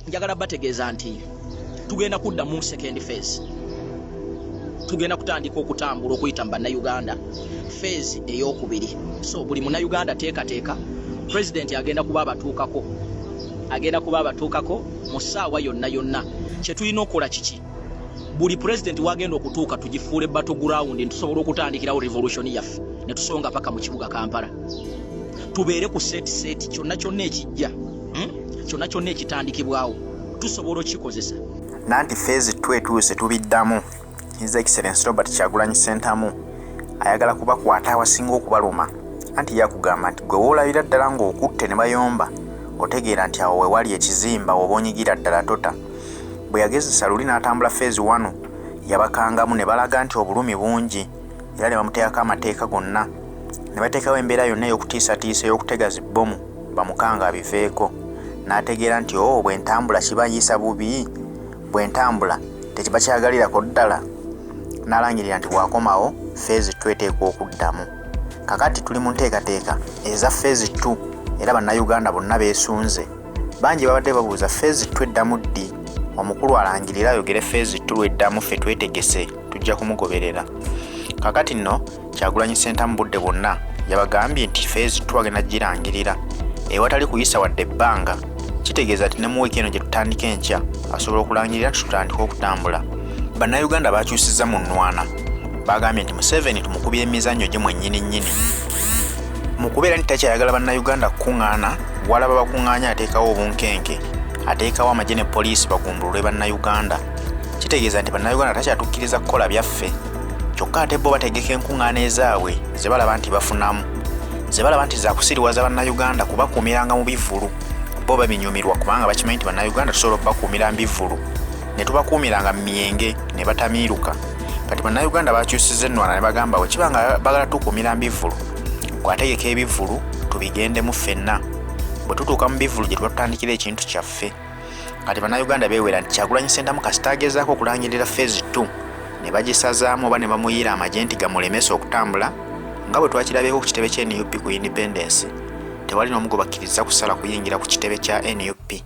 njagala bategeeza nti tugenda kudda mu second phase. Tugenda kutandika okutambula okuyita mu bannayuganda phase ey'okubiri. So buli munnayuganda teekateeka president agenda kuba abatuukako mu ssaawa yonna. Kye tulina okukola kiki? Buli president wagenda okutuuka tugifuule battleground ntusobola okutandikirawo revolution yaffe ne tusonga paka mu kibuga Kampala. Tubeere ku set kyonna ekijja kyonna ekitandikibwawo tusobola okikozesa. Nanti phase 2 etuuse tubiddamu. His Excellency Robert Kyagulanyi Ssentamu ayagala kubakwata awasinga okubaluma. Anti yakugamba nti gwe woolabira ddala ng'okutte ne bayomba otegeera nti awo wewali ekizimba oba onyigira ddala tota. Bwe yagezesa luli n'atambula phase 1 yabakangamu ne balaga nti obulumi bungi era ne bamuteekako amateeka gonna. Ne bateekawo embeera yonna ey'okutiisatiisa ey'okutega zibbomu bamukanga abiveeko. N'ategeera nti bwe ntambula kibayiisa bubi, bwe ntambula tekiba kyagalirako ddala. N'alangirira nti bwakomawo phase 2 eteekwa okuddamu. Kakati tuli mu nteekateeka eza phase 2 era bannayuganda bonna beesunze. Bangi babadde babuuza phase 2 eddamu ddi? Omukulu alangirira ayogere phase 2 eddamu ffe twetegese tujja kumugoberera. Kakati nno Kyagulanyi Ssentamu budde bwonna yabagambye nti phase 2 agenda girangirira ewatali kuyisa wadde ebbanga. Kitegeeza nti ne mu wiiki eno gye tutandika enkya asobola okulangirira tutandika okutambula. Bannayuganda bakyusizza mu nnwana. Bagambye nti Museveni tumukubye emizannyo gye mwennyini. Mu kubeera nti takyayagala bannayuganda kukuŋŋaana, walaba bakuŋŋaanya ateekawo obunkenke, ateekawo amagye ne poliisi bagumbulule bannayuganda. Kitegeeza nti bannayuganda takyatukkiriza kukola byaffe. Kyokka ate bo bategeka enkuŋŋaana ezaabwe ze balaba nti bafunamu. Ze balaba nti zaakusiriwaza bannayuganda kubakuumiranga mu bivvulu. Bo babinyumirwa kubanga bakimanyi nti bannayuganda tusobola okubakuumira mu bivvulu. Ne tubakuumiranga mu myenge ne batamiiruka. Kati bannayuganda bakyusizza ennwana ne bagamba bwe kibanga bagala tukuumira mu bivvulu, kwategeka ebivvulu tubigendemu ffenna. Bwe tutuuka mu bivvulu gye tuba tutandikira ekintu kyaffe. Kati bannayuganda beewera nti Kyagulanyi Ssentamu kasita agezaako okulangirira phase 2 ne bagisazaamu oba ne bamuyiira amagye nti gamulemesa okutambula nga bwe twakirabyeko ku kitebe kya NUP ku Independence. Tewali n'omu gwe bakkiriza kusala kuyingira ku kitebe kya NUP.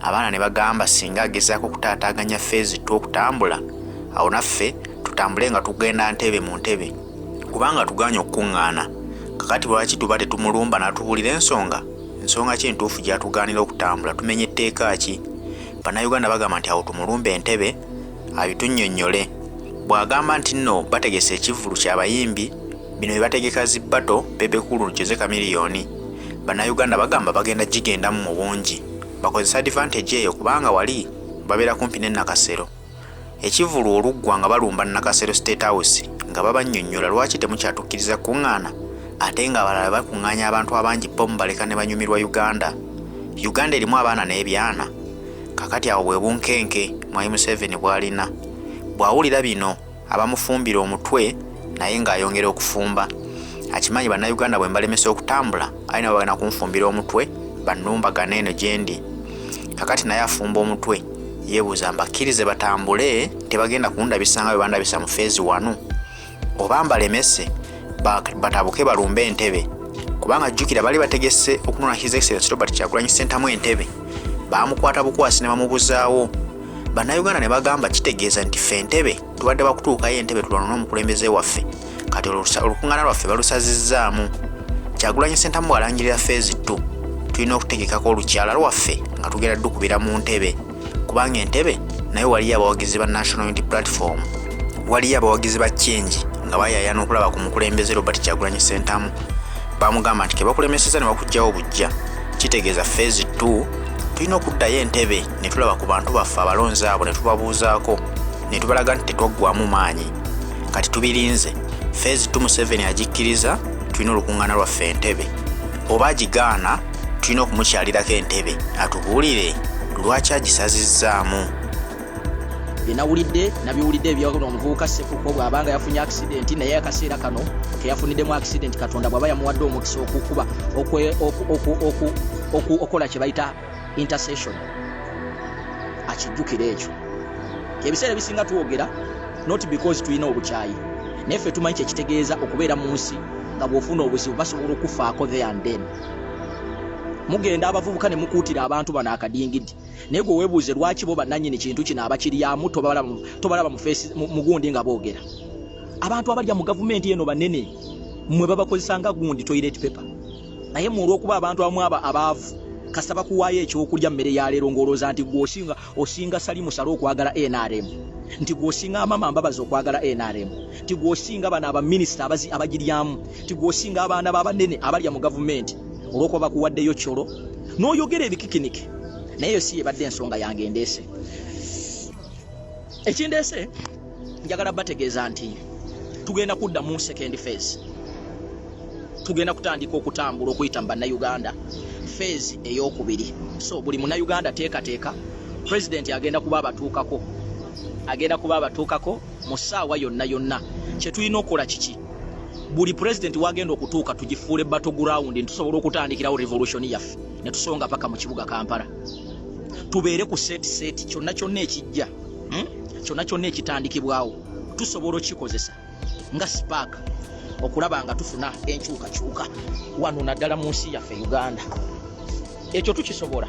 Abaana ne bagamba singa agezaako okutaataaganya phase 2 okutambula, awo naffe tutambule nga tugenda ntebe mu ntebe kubanga tuganya okukuŋŋaana. Kakati lwaki tuba tetumulumba n'atubuulira ensonga ki entuufu gy'atugaanira okutambula? Tumenye etteeka ki? Bannayuganda bagamba nti awo tumulumbe entebe abitunnyonnyole. Bw'agamba nti nno bategese ekivvulu ky'abayimbi, bino bye bategeka zibbato Bebekulu Jose Kamiliyoni. Bannayuganda bagamba bagenda gigendamu mu bungi. Bakozesa advantage eyo kubanga wali babeera kumpi ne Nakasero. Ekivvulu oluggwa nga balumba Nakasero State House nga babannyonnyola lwaki temukyatukkiriza kuŋŋaana ate nga abalala bakuŋŋaanya abantu abangi bomu baleka ne banyumirwa Uganda. Uganda erimu abaana n'ebyana. Kakati awo bwe bunkenke Mwai Museveni bw'alina. Bw'awulira bino abamufumbira omutwe naye ng'ayongera okufumba. Akimanyi bannayuganda bwe mbalemesa okutambula alina bagenda kunfumbira omutwe bannumbagane eno gye ndi. Kakati naye afumba omutwe yeebuuza mbakkirize batambule tebagenda kundabisa nga bwe bandabisa mu phase 1 oba mbalemese batabuke balumbe entebe kubanga jjukira bali bategese okunona His Excellency Robert Kyagulanyi Ssentamu entebe baamukwata bukwasi ne bamubuzaawo. Bannayuganda ne bagamba kitegeeza nti ffe entebe tubadde bakutuukayo entebe tulwana n'omukulembeze waffe kati olukuŋŋaana lwaffe balusazizzaamu. Kyagulanyi Ssentamu bw'alangirira phase 2 tulina okutegekako olukyala lwaffe nga tugenda dukubira mu ntebe kubanga entebe naye waliyo abawagizi ba National Unity Platform, waliyo abawagizi ba Change nga bayayaana okulaba ku mukulembeze Robert Kyagulanyi Ssentamu. Bamugamba nti ke bakulemeseza ne bakugjawo bujja. Kitegeeza phase 2 tulina okuddayo entebe ne tulaba ku bantu baffe abalonzi abo ne tubabuuzaako ne tubalaga nti tetwaggwamu maanyi. Kati tubirinze phase 2 Museveni agikkiriza tulina olukuŋŋaana lwaffe entebe, oba agigaana tulina okumukyalirako entebe atubuulire lwaki agisazizzaamu. Byenawulidde nabiwulidde ebyawuno omuvubuka Ssefuko bw'abanga yafunye accident naye akaseera kano keyafuniddemu accident Katonda bw'aba yamuwadde omukisa okukuba okola kye bayita intercession akijjukira ekyo. Ebiseera ebisinga tuwogera not because tulina obukyayi naye ffe tumanyi kyekitegeeza okubeera mu nsi nga bw'ofuna obuzibu basobola okufaako there and then. Mugenda abavubuka ne mukuutira abantu bano akadingidi naye gwe weebuuze lwaki bo bannannyini kintu kino abakiryamu tobalaba mu face mu gundi nga boogera. Abantu abalya mu gavumenti eno banene mwe babakozesa nga gundi toilet paper. Naye mu olw'okuba abantu abamu abaavu kasaba kuwaayo ekyokulya mmere ya leero ng'olowooza nti gwe osinga Salimu Salo okwagala NRM, nti gwe osinga Amama Mbabazi okwagala NRM, nti gwe osinga bano abaminisita abagiryamu, nti gwe osinga abaana b'abanene abalya mu gavumenti olw'okuba bakuwaddeyo kyolo n'oyogera ebikikinike. Naye yo si yebadde ensonga yange endeese. Ekindeese njagala bategeeza nti tugenda kudda mu second phase. Tugenda kutandika okutambula okuyita mu bannayuganda phase ey'okubiri. So buli munnayuganda teekateeka president agenda kuba abatuukako mu ssaawa yonna. Kye tulina okukola kiki? Buli president wagenda okutuuka tugifuule battleground tusobole okutandikirawo revolution yaffe ne tusonga paka mu kibuga Kampala. Tubeere ku set kyonna ekijja, kyonna ekitandikibwawo tusobola okikozesa nga spark okulaba nga tufuna enkyukakyuka wano naddala mu nsi yaffe Uganda. Ekyo tukisobola.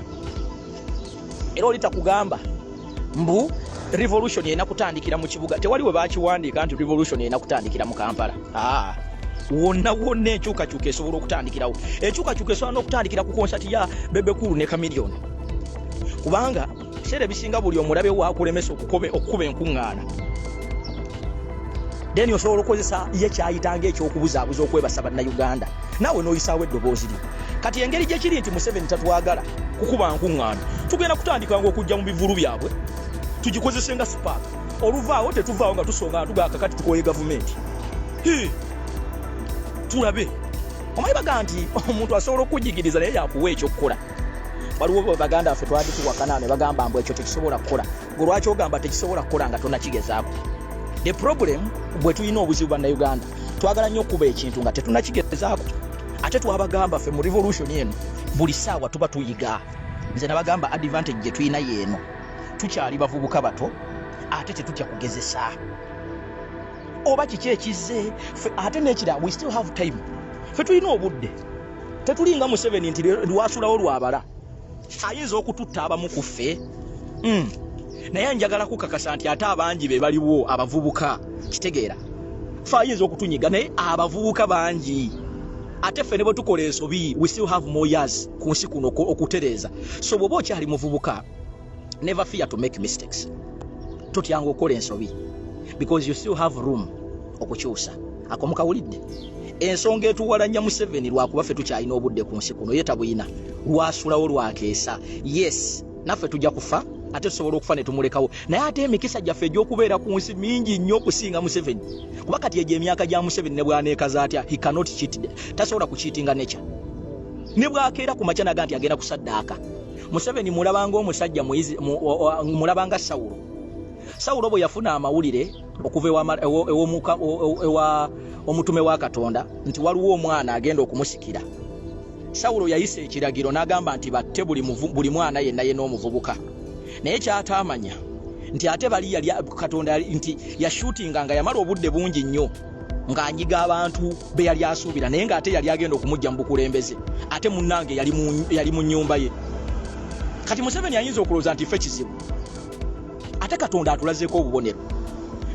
Era oli takugamba mbu revolution yena kutandikira mu kibuga. Tewali we bakiwandiika nti revolution yena kutandikira mu Kampala. Wonna enkyukakyuka esobola okutandikirawo. Enkyukakyuka esobola n'okutandikira ku konsati ya Bebe Cool ne Chameleon. Kubanga kiseera ebisinga buli omulabe waakulemesa okukuba enkuŋŋaana. Then osobola okukozesa ye kyayitanga ekyokubuzaabuza okwebasa bannayuganda. Naawe n'oyisaawo eddoboozi lyo. Kati engeri gye kiri nti Museveni tatwagala kukuba nkuŋŋaana, tugenda kutandikanga okujja mu bivulu byabwe tugikozese nga spark. Oluvaawo tetuvaawo nga tusonga nga tugaaka kati tukoye gavumenti. Tulabe. Omanyi baga nti omuntu asobola okujigiriza naye yakuwa ekyokukola. Waliwo baganda baffe twali tuwakana ne bagamba mbu ekyo tekisobola kukola. Gwe lwaki ogamba tekisobola kukola nga tonnakigezaako? The problem bwe tulina obuzibu bannayuganda twagala nnyo okuba ekintu nga tetunnakigezaako. Ate twabagamba ffe mu revolution eno buli ssaawa tuba tuyiga. Nze nabagamba advantage gye tulina yeeno. Tukyali bavubuka bato ate tetutya kugezesa. Oba kiki ekizze ate n'ekira we still have time. Ffe tulina obudde. Tetulinga Museveni nti lwasulawo lwabala. Ayinza okututta abamu ku ffe. Naye njagala kukakasa nti ate abangi be baliwo abavubuka. Kitegeera. Ffe ayinza okutunyiga naye abavubuka bangi. Ate ffe ne bwe tukola ensobi we still have more years ku nsi kuno okutereeza. So bw'oba okyali muvubuka never fear to make mistakes. Totyanga okukola ensobi because you still have room okukyusa. Akomukawulidde. Ensonga etuwalanya Museveni lwakuba ffe tukyalina obudde ku nsi kuno ye tabuyina. Lwasulawo lwakeesa. Yes, naffe tujja kufa ate tusobola okufa ne tumulekawo. Naye ate emikisa gyaffe egy'okubeera ku nsi mingi nnyo okusinga Museveni. Kuba kati egyo emyaka gya Museveni ne bwaneekaza atya he cannot cheat. Tasobola kucheatinga nature. Ne bwakeera ku makya naga nti agenda kusaddaaka. Museveni mulabanga omusajja muyizi mulabanga Sawulo. Sawulo bwe yafuna amawulire okuva ewa omutume wa Katonda nti waliwo omwana agenda okumusikira. Sawulo yayisa ekiragiro n'agamba nti batte buli mwana yenna n'omuvubuka. Naye ky'ataamanya nti ate bali yali Katonda nti yashootinga nga yamala obudde bungi nnyo ng'anyiga abantu be yali asuubira naye ng'ate yali agenda okumujja mu bukulembeze. Ate munnange yali mu nnyumba ye. Kati Museveni ayinza okulowooza nti ffe kizibu. Ate Katonda atulazeeko obubonero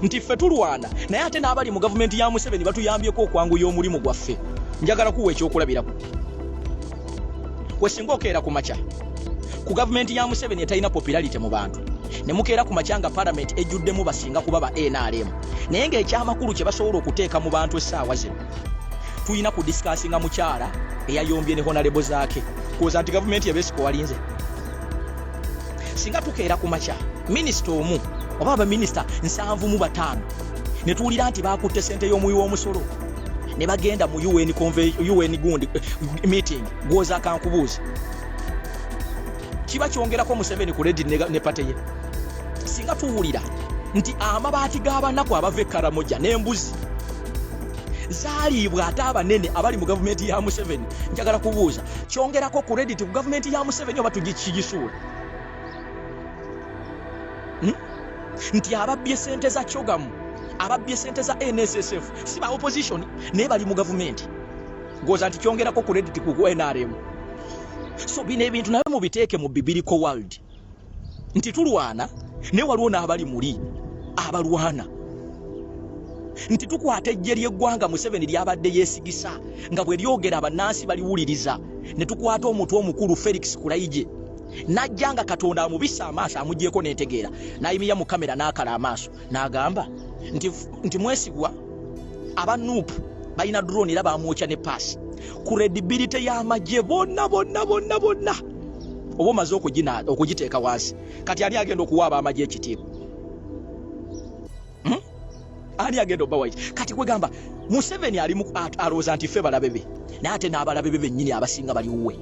nti ffe tulwana naye ate n'abali mu gavumenti ya Museveni batuyambyeko okwanguya omulimu gwaffe. Njagala kuwa ekyokulabirako. Wesinga okeera ku makya ku gavumenti ya Museveni etalina popularity mu bantu ne mukeera ku makya nga parliament ejjuddemu basinga kuba ba NRM naye ng'ekyamakulu kye basobola okuteeka mu bantu essaawa zino tulina ku discussinga mukyala eyayombye ne honorable zaake kuwooza nti gavumenti yabeesiko walinze. Singa tukeera ku makya minisita omu oba abaminisita 75 ne tuwulira nti baakutte ssente y'omuwi w'omusolo ne bagenda mu UN gundi meeting gwoza kankubuuzi. Kiba kyongerako Museveni ku redi ne pate ye. Singa tuwulira nti amabaati g'abanaku abava e Karamoja n'embuzi zaalibwa ate abanene abali mu gavumenti ya Museveni, njagala kubuuza kyongerako ku redi ku gavumenti ya Museveni oba tugikisuula? Nti ababbye ssente za Kyogamu, ababbye ssente za NSSF si ba opposition naye bali mu gavumenti. Ngoza nti kyongerako ku credit ku NRM. So bino ebintu nawe mubiteeke mu biblical world. nti tulwana ne waliwo n'abali muli abalwana nti tukwata ejje ly'eggwanga Museveni lyabadde yeesigisa nga bwe lyogera abannansi baliwuliriza ne tukwata omutwe omukulu Felix Kulaije najja nga Katonda amubisa amaaso amugyeko n'entegeera n'ayimira mu kamera n'akala amaaso n'agamba nti mwesigwa aba Nuupu balina drone era bamwokya ne paasi credibility y'amagye bonna oba omaze okugiteeka wansi kati ani agenda okuwaaba amagye ekitiibwa ani agenda obawa kati kwegamba Museveni ali alowooza nti ffe balabe be naye ate n'abalabe be bennyini abasinga baliwuwe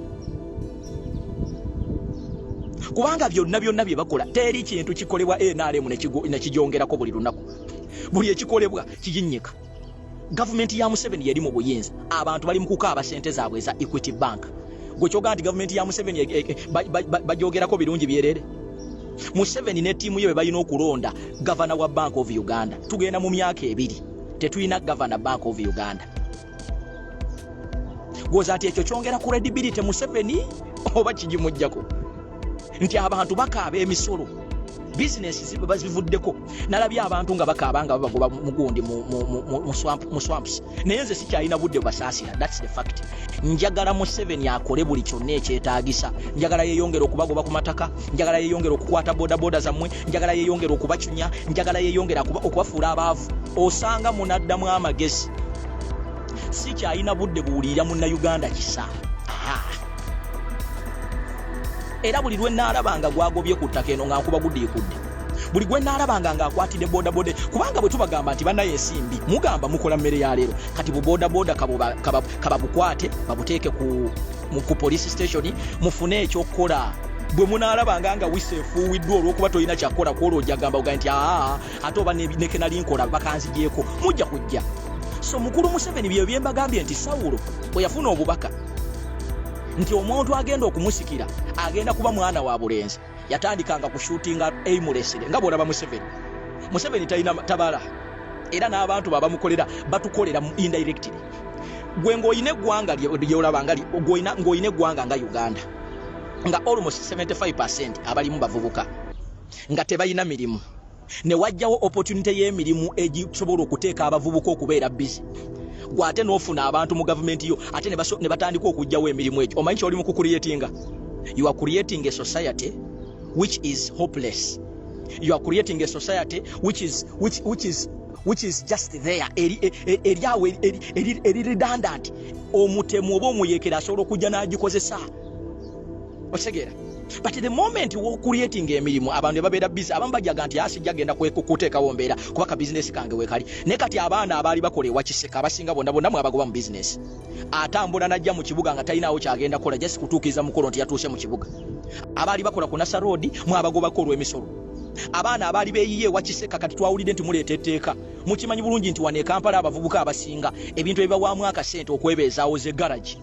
kubanga byonna bye bakola teri kintu kikolebwa NRM ne kijyongerako buli lunaku buli ekikolebwa kiginnyika gavumenti ya Museveni yali mu buyinza abantu bali mu kukaaba sente zaabwe za Equity Bank gwe kyoga nti gavumenti ya Museveni bajyogerako birungi byerere Museveni ne ttiimu ye balina okulonda gavana wa Bank of Uganda tugenda mu myaka 2 tetulina gavana Bank of Uganda gwoza ati ekyo kyongera credibility Museveni oba kijimujjako nti abantu bakaaba emisolo business bazivuddeko nalabye abantu nga bakaaba nga bagoba mugundi mu swamps naye nze sikyalina budde basaasira that's the fact njagala Museveni akole buli kyonna ekyetaagisa njagala yeeyongera okubagoba ku mataka njagala yeeyongera okukwata boda zammwe njagala yeeyongera okubacunya njagala yeeyongera okubafuula abaavu osanga munaddamu amagezi sikyalina budde buwulirira Munnayuganda kisa era buli lwe naalabanga gwagobye ku ttaka eno nga nkuba guddiyikudde buli gwe naalabanga ng'akwatidde boda kubanga bwe tubagamba nti bannaye ensimbi mugamba mukola mmere ya leero kati buboda kababukwate babuteeke ku police station mufune ekyokukola bwe munaalabanga nga wiseefuuwiddwa olw'okuba tolina kyakkola kwolwo ojjagamba uga nti ate oba neke nali nkola bakanzigyeko mujja kujja so mukulu Museveni bye byembagambye nti Sawulo bwe yafuna obubaka nti omuntu agenda okumusikira agenda kuba mwana wa bulenzi yatandikanga kushutinga aimlessly nga bwolaba Museveni talina tabala era n'abantu babamukolera batukolera indirectly gwe ng'oyina eggwanga lyolaba ng'oyina eggwanga nga Uganda nga almost 75% abalimu bavubuka nga tebalina mirimu ne wajjawo opportunity y'emirimu egisobola okuteeka abavubuka okubeera busy gwate n'ofuna abantu mu gavumenti yo ate ne batandika okujjawo emirimu egyo omanyi ky'oli mu kucreatinga you are creating a society which is hopeless you are creating a society which is just there eriawo eri redundant omutemu oba omuyekera asobola okujja n'agikozesa otegeera but the moment wo creating emirimu abantu babeera busy abamu bajjaga nti asijja genda kuteekawo mbeera kubaka business kange wekali ne kati abaana abaali bakola ewakiseka abasinga bonna mwabagoba mu business atambula najja mu kibuga nga talinawo kyagenda kola just kutuukiza mukolo nti yatuuse mu kibuga abaali bakola ku Nasa Road mwabagobako olw'emisolo abaana abaali beeyiye ewakiseka kati twawulidde nti muleeta etteeka mukimanyi bulungi nti wano e Kampala abavubuka abasinga ebintu ebibawaamu akasente okwebeezaawo ze garage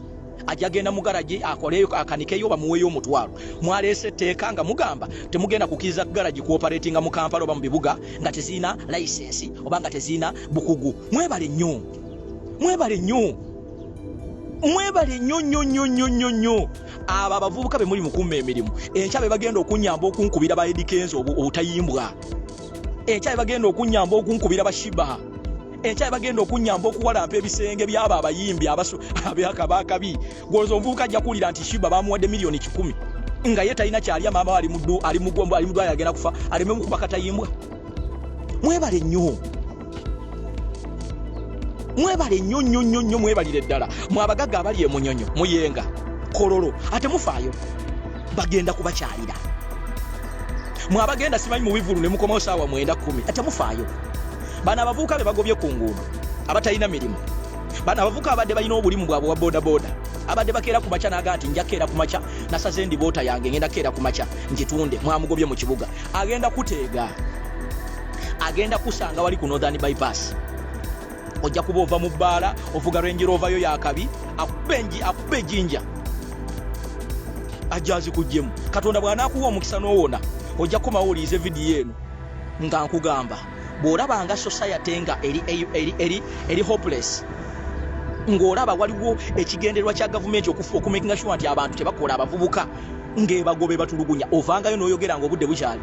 ajagenda mu garage akoleyo akanikeyo bamuweyo omutwalo mwaleese etteeka nga mugamba temugenda kukiza garage cooperating mu Kampala oba mu bibuga nga tezina license oba nga tezina bukugu mwebale nnyo aba abavubuka be muli mukumma emirimu enkya be bagenda okunyamba okunkubira ba edikenzo obutayimbwa enkya be bagenda okunyamba okunkubira bashiba enkya be bagenda okunyamba okuwalampa ebisenge byaba abayimbi abakabakabi gwozo omuvubuka ajja kuwulira nti shiba bamuwadde miliyoni 10 nga ye talina kyalya maama ali mudwali agenda kufa aleme mukuba katayimbwa mwebale nnyo mwebalire ddala mwabagaga abali emunyonyo muyenga kololo ate mufaayo bagenda kubakyalira mwabagenda simanyi mu bivulu ne mukomawo saawa 9:10 ate mufaayo bana abavubuka be bagobye ku nguudo abatalina mirimu bana abavubuka abadde balina obulimu bwabwe wa boda abadde bakeera ku makya n'aga nti nja keera ku makya nasaze ndi boota yange ngenda keera ku makya ngitunde mwamugobye mu kibuga agenda kuteega agenda kusanga wali ku Northern Bypass ojja kuba ova mu bbaala ovuga Range Rover yo yakabi akube ejjinja ajazi kujjemu Katonda bw'anaakuwa omukisa n'owona ojja kumawulize vidiyo eno nga nkugamba bw'olabanga society nga eri hopeless ng'olaba waliwo ekigendererwa kya gavumenti okumakinga sure nti abantu tebakola abavubuka ng'ebagobe batulugunya ovangayo n'oyogera ng'obudde bukyali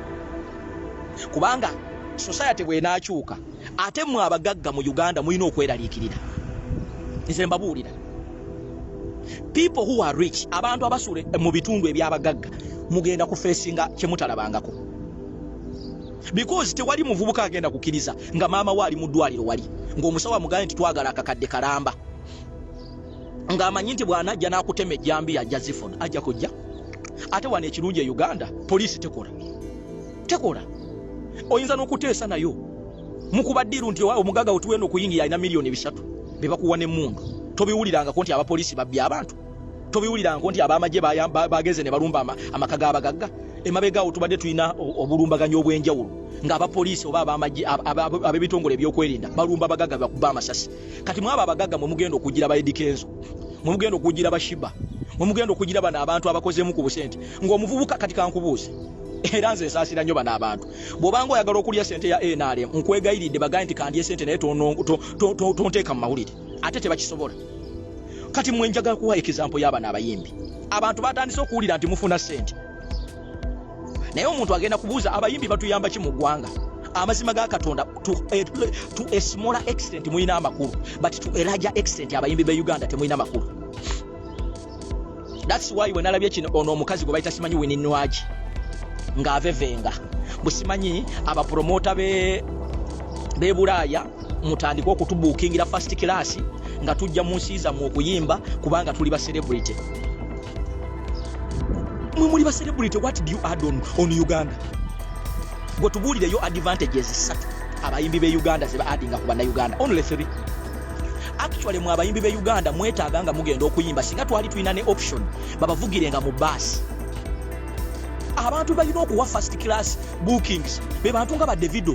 kubanga society bw'enaakyuka ate mmwe abagagga mu Uganda mulina okweraliikirira nze mbabuulira people who are rich abantu abasule mu bitundu ebyabagagga mugenda kufeesinga kye mutalabangako because tewali muvubuka agenda kukkiriza nga maama waali mu ddwaliro wali ng'omusawo amugambye nti twagala akakadde kalamba ng'amanyi nti bw'anajja n'akutema ejjambi ajja zifuna ajja kujja ate wano ekirungi e Uganda poliisi tekola oyinza n'okuteesa nayo mukuba ddiru nti omugagga wetuwenda okuyingira alina miliyoni 3 be bakuwa n'emmundu tobiwulirangako nti abapoliisi babbye abantu tobiwulirangako nti ab'amagye bageze ne balumba amaka g'abagagga emabegaawo tubadde tulina obulumbaganyi obw'enjawulo ng'abapoliisi oba ab'amagye ab'ebitongole ebyokwerinda balumba abagagga bakuba amasasi kati mwaba abagagga mwe mugenda okugira ba Eddy Kenzo mwe mugenda okugira bashiba mwe mugenda okugira bano abantu abakozemu ku busente ng'omuvubuka kati kankubuuze era nze nsaasira nnyo bano abantu bw'obanga oyagala okulya sente ya NRM nkwegayiridde bagaye nti kandye sente naye tonteeka mu mawulire ate tebakisobola kati mwe njagala kuwa example y'abano abayimbi abantu batandise okuwulira nti mufuna sente naye omuntu agenda kubuuza abayimbi batuyamba ki mu ggwanga amazima ga Katonda to a smaller extent muyina amakulu but to a larger extent abayimbi be Uganda temuyina makulu. That's why when nalabye kino ono omukazi gwe bayita simanyi Wininwaji ng'avevenga busimanyi abapromota be Bulaaya mutandika okutubuukingira first class nga tujja mu nsi zammwe okuyimba kubanga tuli ba celebrity. Mwe muli ba celebrity, what do you add on Uganda? Gwe tubuulireyo advantages 3 abayimbi be Uganda ze ba addinga ku bana Uganda, only 3. Actually mwe abayimbi be Uganda mwetaaga nga mugenda okuyimba singa twali tulina ne option babavugirenga mu bus. Abantu balina okuwa first class bookings be bantu nga ba Davido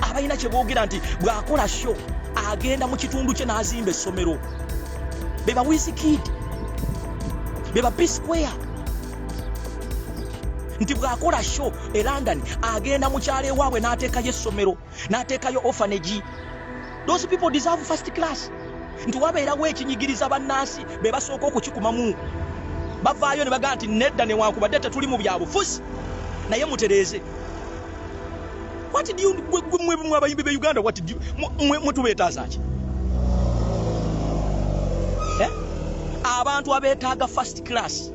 abalina kye boogera nti bw'akola show agenda mu kitundu kye n'azimba essomero, be ba Wizkid, be ba P-Square, nti bw'akola show e London agenda mu kyalo ewaabwe n'ateekayo essomero n'ateekayo orphanage. Those people deserve first class. Nti wabeerawo ekinyigiriza bannansi be basooka okukikumamu bavaayo ne bagaa nti nedda newankubadde tetuli mu byabufuzi naye mutereeze. What do you mwe abayimbi be Uganda, what do you mutubeetaaza ki? Abantu abeetaaga first class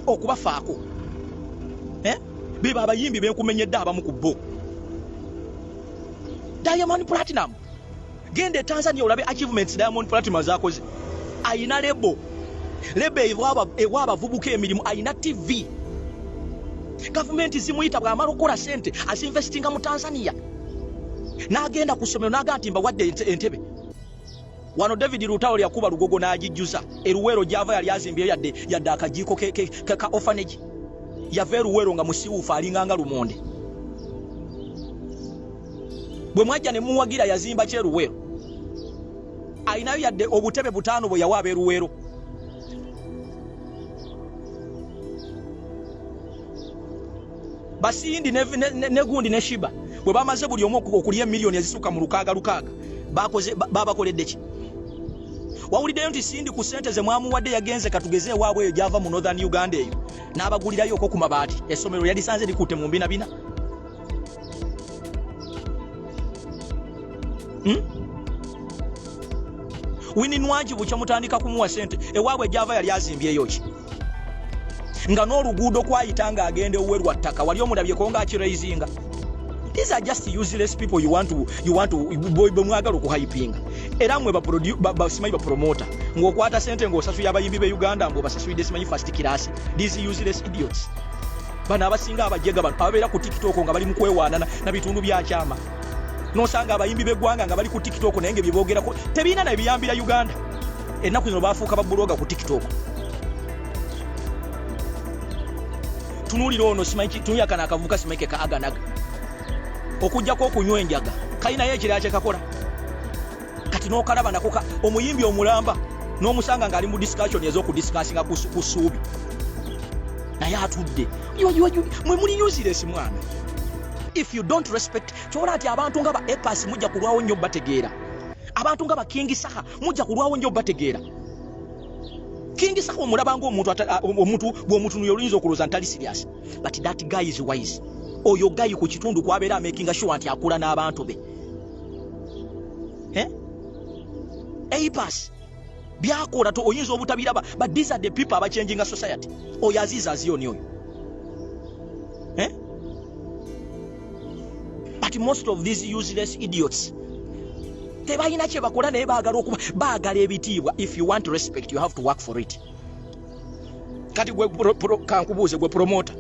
okubafaako beba abayimbi benkumenyedde abamu ku bo. Diamond Platinum, gende Tanzania olabe achievements Diamond Platinum zakoze. Ayina lebo ewa abavubuka emirimu, ayina TV. Government zimuyita bw'amala okukola sente azinvestinga mu Tanzania n'agenda ku ssomero n'agatimba wadde entebe. Wano David Lutalo yakuba lugogo n'agijjuza eruwero gyava yali azimbye yadde akajiiko ka orphanage yava eruwero nga musiwuufu alinganga lumonde. Bwe mwajja ne muwagira yazimba kyeruwero ayinayo yadde obutebe 5 bwe yawa abeeruwero. Basindi ne gundi ne Shiba bwe bamaze buli omu okulya miliyoni ezisuka mu 6 babakoledde ki? Wawuliddeyo nti Sindi ku sente ze mwamuwadde yagenze katugeze ewaabwe eyo gyava mu Northern Uganda eyo n'abagulirayo okwo ku mabaati essomero yalisanze likutte mu mbinabina. Wininwaji bukya mutandika kumuwa sente ewaabwe gyava yali azimbyeyo ki? Nga n'oluguudo kwayitanga agende uwerwa ttaka wali omulabyeko nga akiraizinga. These are just useless people you want to mwagala okuhypinga. Era mwe basimanyi bapromota ng'okwata sente ng'osasuya abayimbi be Uganda mbo basasuyidde simanyi first class. These useless idiots. Bano abasinga abajega bano ababeera ku TikTok nga bali mu kwewaana na bitundu bya kyama. Nosanga abayimbi b'eggwanga nga bali ku TikTok naye bye boogerako tebiina na ebiyambira Uganda. Ennaku zino baafuuka babuloga ku TikTok. Tunulira ono simanyi tunya kana akavuka simanyi ka aganaga okujjako okunywa enjaga kalina ye ekirala kye kakola kati n'okalaba nako omuyimbi omulamba n'omusanga ng'ali mu discussion ez'okudiscussinga ku ssuubi naye atudde mwe muli useless mwana. If you don't respect kyola ati abantu nga ba Epas mujja kulwawo nnyo bategeera, abantu nga ba King Saka mujja kulwawo nnyo bategeera. King Sako omulaba ng'omuntu bw'omuntu yolinza okuloza ntali serious. But that guy is wise. Oyo guy ku kitundu kwabeera making sure nti akula n'abantu be. Pass. Byakola to oyinza obutabiraba, but these are the people aba changing a society. Oyo aziza aziyoni oyo. But most of these useless idiots, tebalina kye bakola naye baagala ebitiibwa. If you want respect, you have to work for it. Kati kankubuuze gwe promoter,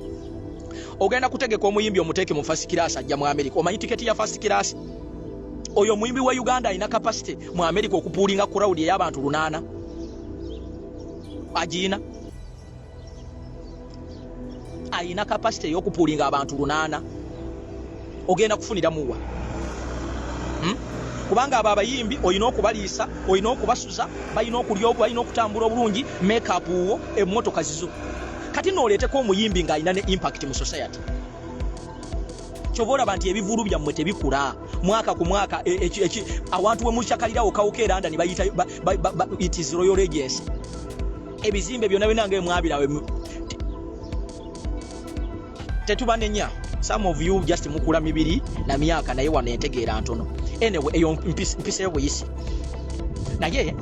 ogenda kutegeka omuyimbi omuteeke mu first class ajja mu America. Omanyi tiketi ya first class? Oyo muyimbi wa Uganda alina capacity mu America okupuulinga crowd y'abantu 800. Ajina alina capacity y'okupuulinga abantu 800. Ogenda kufunira muwa? Kubanga abo abayimbi olina okubaliisa, olina okubasuza, balina okulya, balina okutambula obulungi, make up wo, emmotoka zizo. Kati nooleeteko omuyimbi ng'alina ne impact mu society. Kyova olaba nti ebivulu byammwe tebikula. Mwaka ku mwaka awantu we mukyakalirawo kawuka eranda ne bayita it is royal legacy. Ebizimbe byonna byonna nga mwabirawe tetubanenya. Some of you just mukula mibiri na myaka naye wano entegeera ntono. Anyway, eyo mpiseyo buyisi. Naye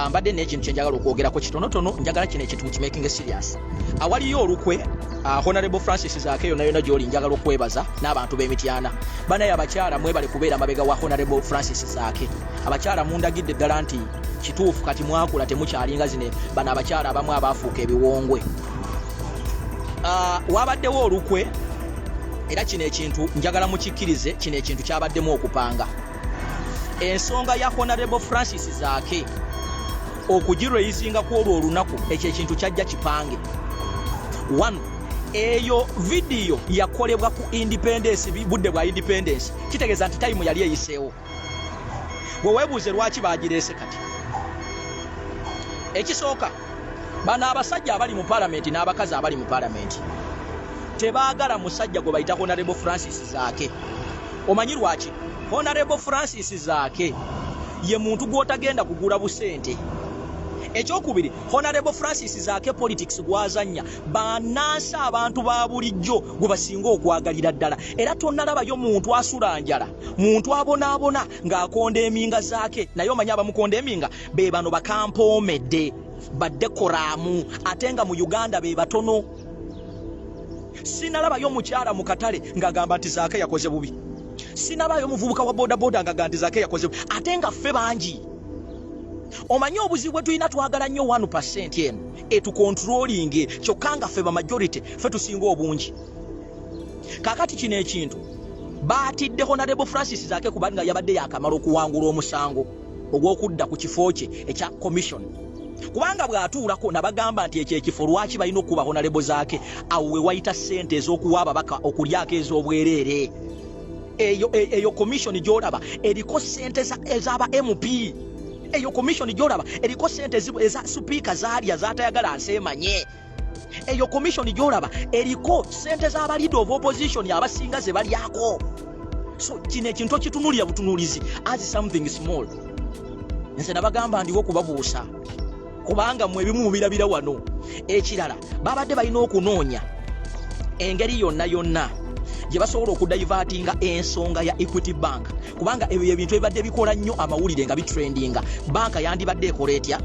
mbadde n'ekintu kye njagala okwogerako kitonotono, njagala kino ekintu kimaking serious. Awaliyo olukwe, Honorable Francis Zaake yonna gy'oli njagala okwebaza n'abantu b'emityana. Banaye abakyala mwebale kubeera mabega wa Honorable Francis Zaake. Abakyala mundagidde ddala nti kituufu kati mwakula temukyalinga zine bano abakyala abamu abaafuuka ebiwongwe. Wabaddewo olukwe, era kino ekintu njagala mukikkirize, kino ekintu kyabaddemu okupanga. Ensonga ya Honorable Francis Zaake okugirweyizinga ku olwo olunaku, ekyo ekintu kyajja kipange. 1. Eyo video yakolebwa ku independence, budde bwa independence, kitegeeza nti time yali eyiseewo. Bwe weebuuze lwaki baagireese kati. Ekisooka, bano abasajja abali mu parliament n'abakazi abali mu parliament tebaagala musajja gwe bayita Honorable Francis Zaake. Omanyi lwaki? Honorable Francis Zaake ye muntu gw'otagenda kugula busente. Ekyokubiri, Honorable Francis Zaake politics gwazanya bannansi abantu ba bulijjo gwe basinga okwagalira ddala. Era tonnalabayo muntu asula njala, muntu abonaabona ng'akonda eminga zaake. Naye omanyi abamukonda eminga be bano bakampoomedde, baddekoraamu, ate nga mu Uganda be batono. Sinalabayo mukyala mu katale ng'agamba nti Zaake yakoze bubi. Sinabayo muvubuka wa bodaboda ng'agamba nti Zaake yakoze bubi, ate nga ffe bangi. Omanyi obuzibu bwe tulina twagala nnyo 1% eno etukontrolinge, kyokka nga ffe ba majority ffe tusinga obungi. Kaakati kino ekintu baatidde Honorable Francis Zaake kubanga yabadde yakamala okuwangula omusango ogw'okudda ku kifo kye ekya commission. Kubanga bw'atuulako nabagamba nti ekyo ekifo lwaki balina okuba Honorable Zaake awo we wayita ssente ez'okuwa ababaka okulyako ez'obwereere. Eyo commission gy'olaba eriko ssente ez'aba MP. Eyo commission gy'olaba eriko ssente eza speaker zaalya zaatayagala aseemanye. Eyo commission gy'olaba eriko ssente z'aba leader of opposition abasinga ze balyako. So kino ekintu kitunulira butunulizi as something small. Nze nabagamba ndiwo kubabuusa kubanga mwe bimu birabira wano. Ekirala babadde balina okunoonya engeri yonna gye basobola okudivertinga ensonga ya Equity Bank, kubanga ebyo ebintu ebibadde bikola nnyo amawulire nga bitrendinga. Banka yandibadde ekola etya?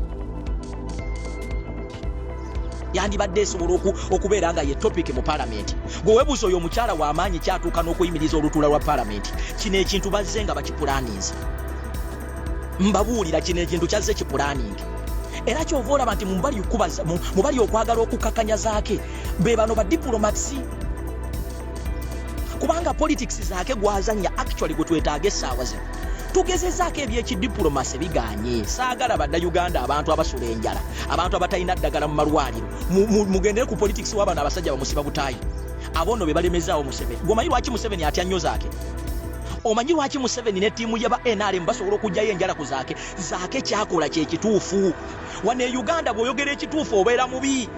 Yandibadde esobola okubeera nga ye topic mu parliament. Gwe weebuuza oyo omukyala w'amaanyi kyatuuka n'okuyimiriza olutuula lwa parliament. Kino ekintu bazze nga bakipulaninze. Mbabuulira kino ekintu kyazze kipulaninge. Era kyova olaba nti mubali okwagala okukakanya Zaake be bano ba diplomats. Kubanga politics Zaake gwazanya actually gwe twetaaga essaawa zino. Tugezezaako ebyekidiplomasi biganye. Saagala badda Uganda abantu abasula enjala, abantu abatalina ddagala mu malwaliro. Mugendere ku politics w'abana abasajja bamusiba butaayi. Abono be balemezaawo Museveni. Gwomanyi lwaki Museveni atya nnyo Zaake? Omanyi lwaki Museveni ne ttiimu y'aba NRM basobola okugyayo enjala ku Zaake? Zaake kyakola kye kituufu. Wano e Uganda bw'oyogera ekituufu obeera mubi.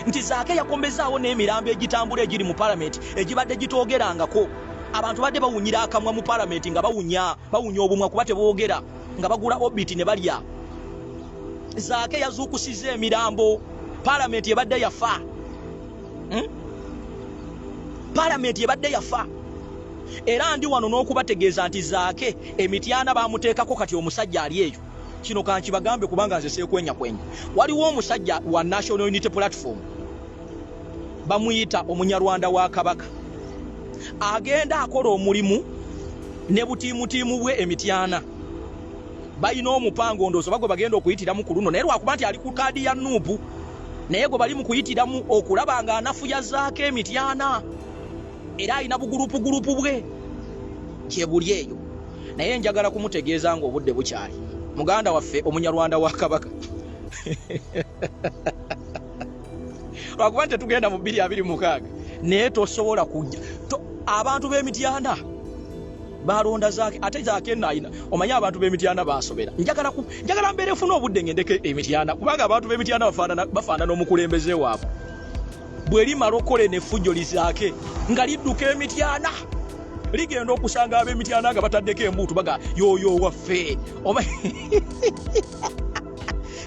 Nti Zaake yakombezaawo n'emirambo egitambula egiri mu parliament egibadde gitoogerangako. Abantu badde bawunyira akamwa mu parliament nga bawunya obumwa kuba teboogera nga bagula obiti ne balya. zaake yazuukusiza emirambo palamenti ebadde yafa palamenti ebadde yafa era ndi wano n'okubategeeza nti zaake emityana bamuteekako kati omusajja ali eyo kino kankibagambe kubanga nze seekwenya waliwo omusajja wa National Unity Platform bamuyita omunyarwanda wa Kabaka agenda akola omulimu ne butiimutiimu bwe emityana balina omupango ndoozo bagwe bagenda okuyitiramu ku luno naye lwakuba nti ali ku kaadi ya nuupu naye gwe bali mu kuyitiramu okulaba nga anafuya zaako emityana era alina bugurupu bwe gye buli eyo naye njagala kumutegeeza nga obudde bukyali muganda waffe omunyarwanda wa Kabaka lwakuba nti tetugenda mu 2026 naye tosobola kujja abantu b'emityana balonda zaake ate zaake nayina omanyi abantu b'emityana basobera njagala mbeere funa obudde ngendeke emityana kubanga abantu b'emityana bafaanana omukulembeze waabwe bwe limala okole nefujjo lizaake nga lidduka emityana ligenda okusanga ab'emityana nga bataddeko embuutu baga yoyo waffe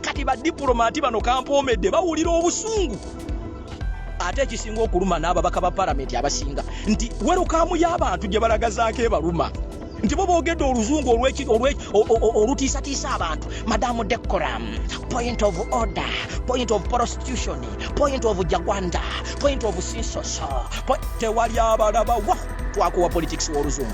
kati badipulomati bano kampoomedde bawulira obusungu ate ekisinga okuluma n'ababaka ba palamenti abasinga nti werukamu y'abantu gye balagazaako ebaluma nti bo boogedde oluzungu olutiisatiisa abantu madamu decorum point of order point of prostitution point of jagwanda point of sinsoso tewali abalaba wa twakuwa politics w'oluzungu